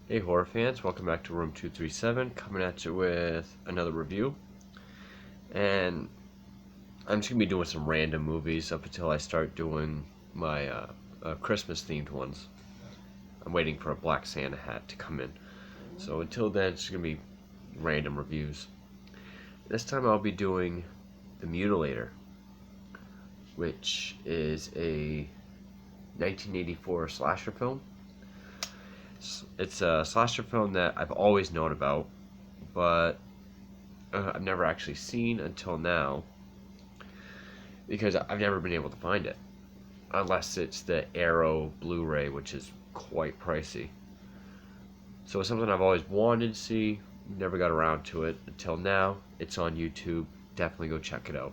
Hey horror fans, welcome back to Room 237, coming at you with another review. And I'm just going to be doing some random movies up until I start doing my Christmas themed ones. I'm waiting for a Black Santa hat to come in. So until then, it's going to be random reviews. This time I'll be doing The Mutilator, which is a 1984 slasher film. It's a slasher film that I've always known about, but I've never actually seen until now because I've never been able to find it unless it's the Arrow Blu-ray, which is quite pricey. So it's something I've always wanted to see, never got around to it until now. It's on YouTube. Definitely go check it out.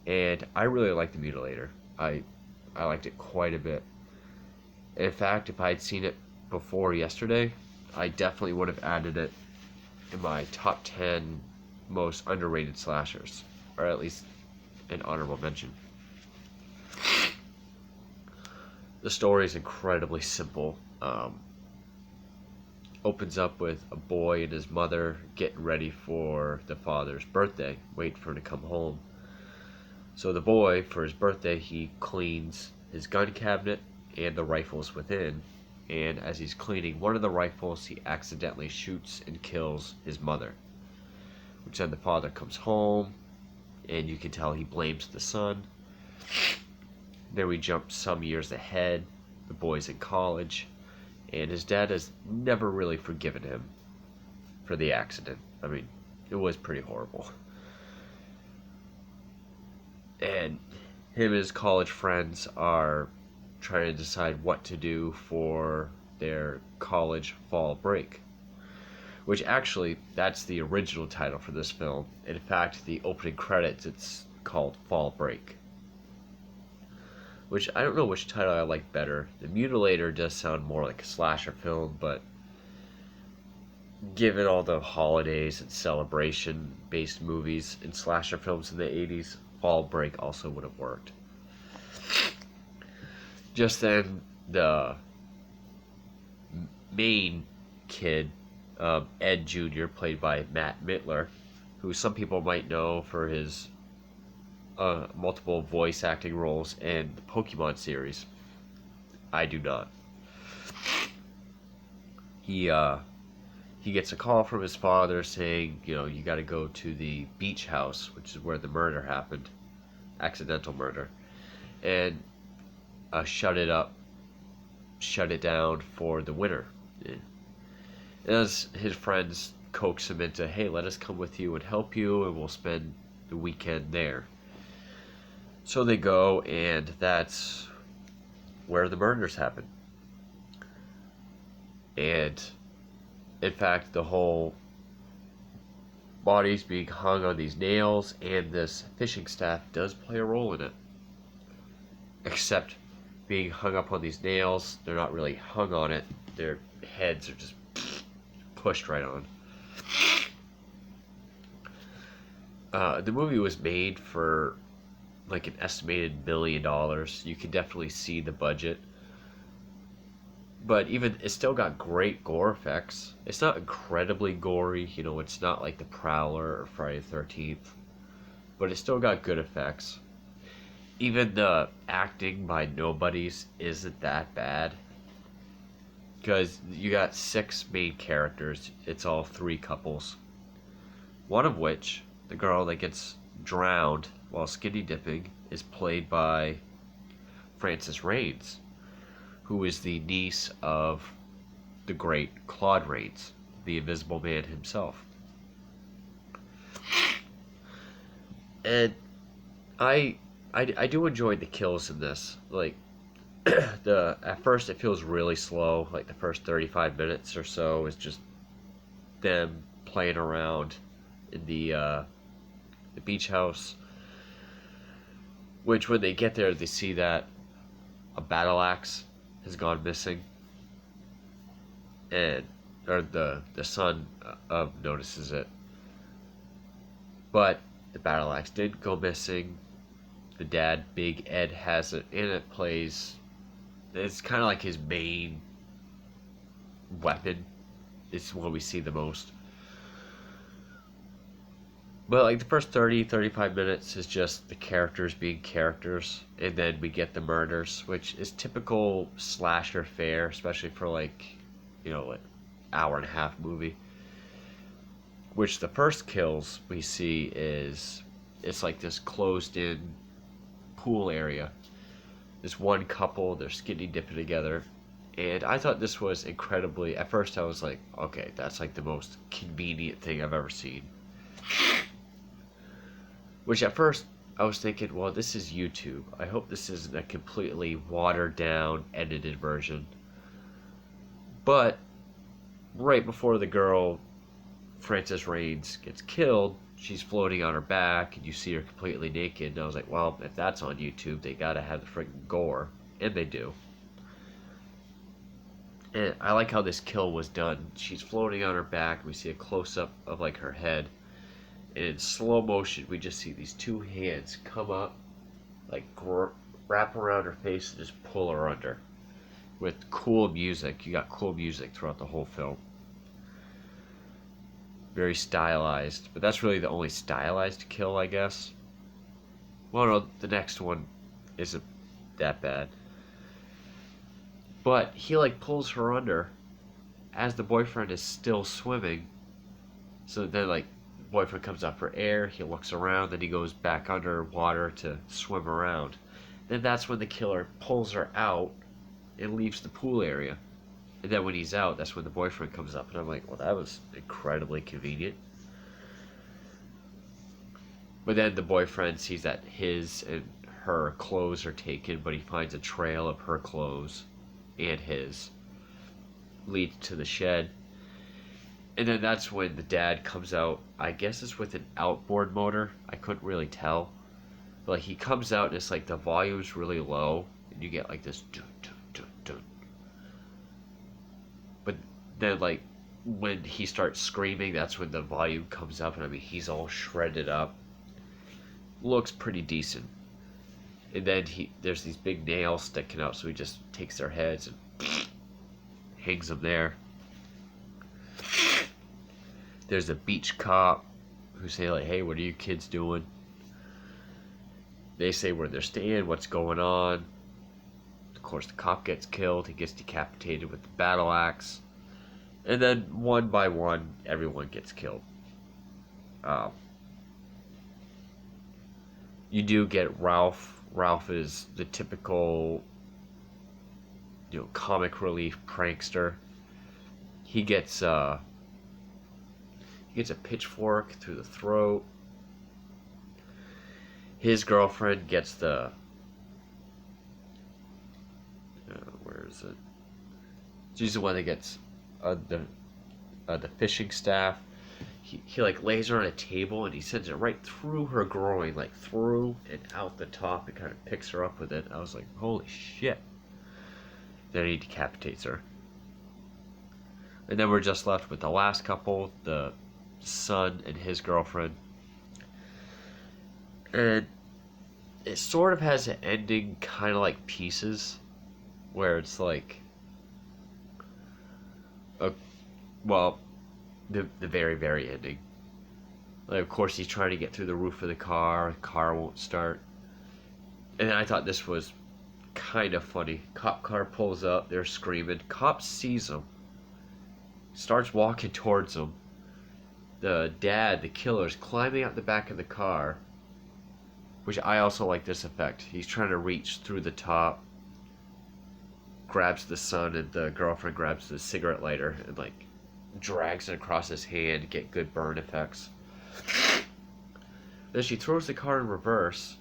And I really like The Mutilator. I liked it quite a bit. In fact, if I had seen it before yesterday, I definitely would have added it in my top 10 most underrated slashers, or at least an honorable mention. The story is incredibly simple. Opens up with a boy and his mother getting ready for the father's birthday, waiting for him to come home. So the boy, for his birthday, he cleans his gun cabinet and the rifles within, and as he's cleaning one of the rifles, he accidentally shoots and kills his mother, which then the father comes home, and you can tell he blames the son. Then we jump some years ahead. The boy's in college, and his dad has never really forgiven him for the accident. I mean, it was pretty horrible. And him and his college friends are trying to decide what to do for their college fall break, which actually, that's the original title for this film. In fact, the opening credits, it's called Fall Break, which I don't know which title I like better. The Mutilator does sound more like a slasher film, but given all the holidays and celebration based movies and slasher films in the 80s, Fall Break also would have worked. Just then, the main kid, Ed Jr., played by Matt Mitler, who some people might know for his multiple voice acting roles in the Pokemon series. I do not. He gets a call from his father saying, you got to go to the beach house, which is where the murder happened, accidental murder, and shut it down for the winter. And as his friends coax him into, hey, let us come with you and help you, and we'll spend the weekend there. So they go, and that's where the murders happen. And in fact, the whole body's being hung on these nails, and this fishing staff does play a role in it. Except being hung up on these nails, they're not really hung on it. Their heads are just pushed right on. The movie was made for like an estimated $1 million. You can definitely see the budget. But even, it's still got great gore effects. It's not incredibly gory, it's not like The Prowler or Friday the 13th. But it's still got good effects. Even the acting by nobodies isn't that bad. Because you got 6 main characters. It's all 3 couples. One of which, the girl that gets drowned while skinny dipping, is played by Claude Raines, who is the niece of the great Claude Raines, the Invisible Man himself. And I do enjoy the kills in this. Like, at first it feels really slow. Like the first 35 minutes or so is just them playing around in the beach house. Which, when they get there, they see that a battle axe has gone missing, and the son notices it. But the battle axe did go missing. The dad, Big Ed, has it, and it plays. It's kind of like his main weapon is what we see the most. But like the first 30-35 minutes is just the characters being characters, and then we get the murders, which is typical slasher fare, especially for like, like hour and a half movie. Which the first kills we see is, it's like this closed in pool area. This one couple, they're skinny dipping together. And I thought this was incredibly, at first I was like, okay, that's like the most convenient thing I've ever seen. Which at first I was thinking, well, this is YouTube. I hope this isn't a completely watered down, edited version. But right before the girl, Frances Raines, gets killed, she's floating on her back and you see her completely naked. And I was like, well, if that's on YouTube, they gotta have the freaking gore. And they do. And I like how this kill was done. She's floating on her back. We see a close-up of like her head. And in slow motion, we just see these two hands come up, like wrap around her face and just pull her under. With cool music. You got cool music throughout the whole film. Very stylized. But that's really the only stylized kill, I guess. Well, no, the next one isn't that bad. But he like pulls her under as the boyfriend is still swimming. So then like boyfriend comes up for air, he looks around, then he goes back underwater to swim around. Then that's when the killer pulls her out and leaves the pool area. And then when he's out, that's when the boyfriend comes up. And I'm like, well, that was incredibly convenient. But then the boyfriend sees that his and her clothes are taken, but he finds a trail of her clothes and his. Leads to the shed. And then that's when the dad comes out. I guess it's with an outboard motor. I couldn't really tell. But like, he comes out and it's like the volume's really low. And you get like this dun, dun, dun, dun. But then like when he starts screaming, that's when the volume comes up. And I mean, he's all shredded up. Looks pretty decent. And then there's these big nails sticking out, so he just takes their heads and hangs them there. There's a beach cop who say like, hey, what are you kids doing? They say where they're staying, what's going on. Of course, the cop gets killed. He gets decapitated with the battle axe. And then one by one, everyone gets killed. You do get Ralph. Ralph is the typical, comic relief prankster. He gets a pitchfork through the throat. His girlfriend gets the where is it? She's the one that gets the fishing staff. He like lays her on a table and he sends it right through her groin, like through and out the top, and kind of picks her up with it. I was like, holy shit. Then he decapitates her. And then we're just left with the last couple, the son and his girlfriend. And it sort of has an ending kind of like Pieces, where it's like, the very, very ending. Like, of course, he's trying to get through the roof of the car won't start. And then I thought this was kind of funny. Cop car pulls up, they're screaming. Cop sees him, starts walking towards him. The dad, the killer, is climbing out the back of the car, which I also like this effect. He's trying to reach through the top, grabs the son, and the girlfriend grabs the cigarette lighter and like drags it across his hand to get good burn effects. Then she throws the car in reverse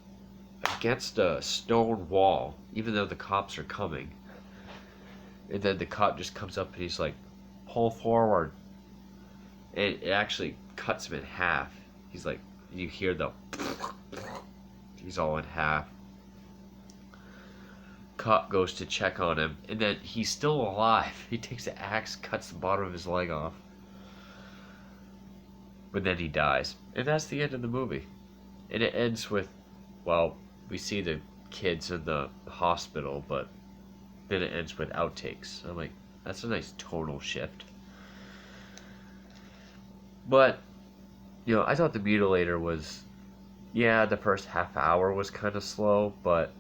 against a stone wall, even though the cops are coming. And then the cop just comes up and he's like, pull forward. And it actually cuts him in half. He's like, you hear the he's all in half. Cop goes to check on him, and then he's still alive. He takes the axe, cuts the bottom of his leg off. But then he dies. And that's the end of the movie. And it ends with, well, we see the kids in the hospital, but then it ends with outtakes. I'm like, That's a nice tonal shift. But, I thought The Mutilator was, yeah, the first half hour was kind of slow, but,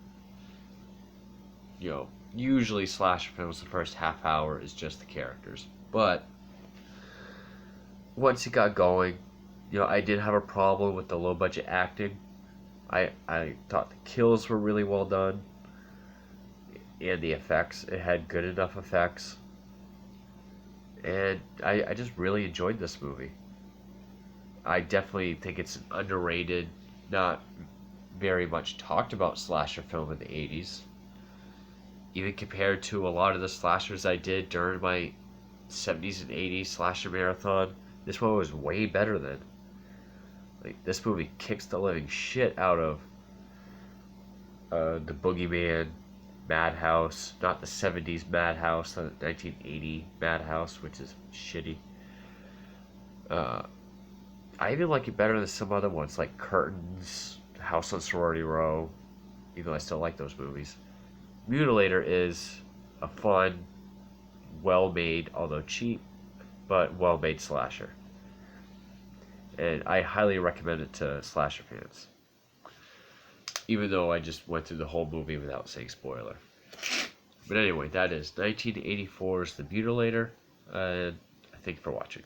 usually slasher films, the first half hour is just the characters. But, once it got going, I did have a problem with the low budget acting. I thought the kills were really well done, and the effects, it had good enough effects. And I just really enjoyed this movie. I definitely think it's an underrated, not very much talked about slasher film in the 80s. Even compared to a lot of the slashers I did during my 70s and 80s slasher marathon, this one was way better than. Like, this movie kicks the living shit out of the Boogeyman, Madhouse, not the 70s Madhouse, the 1980 Madhouse, which is shitty. I even like it better than some other ones, like Curtains, House on Sorority Row, even though I still like those movies. Mutilator is a fun, well-made, although cheap, but well-made slasher. And I highly recommend it to slasher fans. Even though I just went through the whole movie without saying spoiler. But anyway, that is 1984's The Mutilator, and thank you for watching.